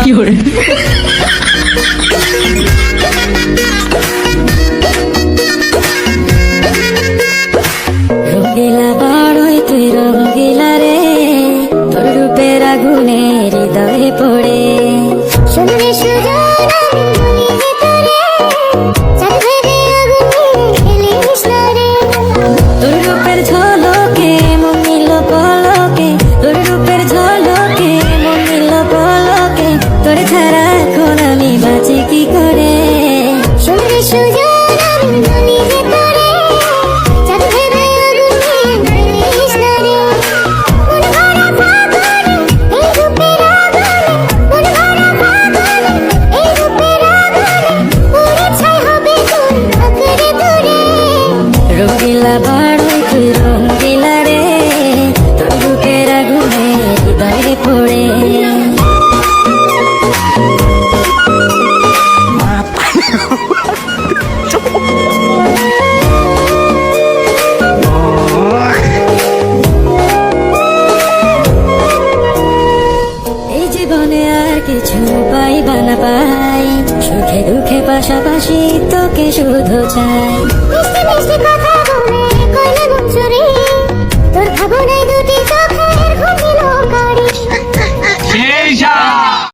কি hore রঙ্গিলা বড়ই তুই রঙ্গিলা রে, তোর রূপের আগুনে হৃদয়ে পড়ে শুনলে সুজন আমি বলি যে তোরে তোর রূপের ঝলকে মন নিল পলকে, তোর রূপের ঝলকে মন নিল পলকে, তোর ছাড়া এখন আমি বাঁচি কি করে। শুনলে সুজন আমি বলি যে তোরে রঙ্গিলা বড়ই তুই রঙ্গিলা রে, তোর রূপের আগুনে হৃদয়ে পড়ে এই জীবনে আর কিছু পাইবা না পাই, সুখে দুঃখে পাশাপাশি তোকে শুধু চাই। মিষ্টি মিষ্টি কথা বলে কইলে মন চুরি, তোর ভাবনায় দুটি চোখের ঘুম ছিল গাড়ি।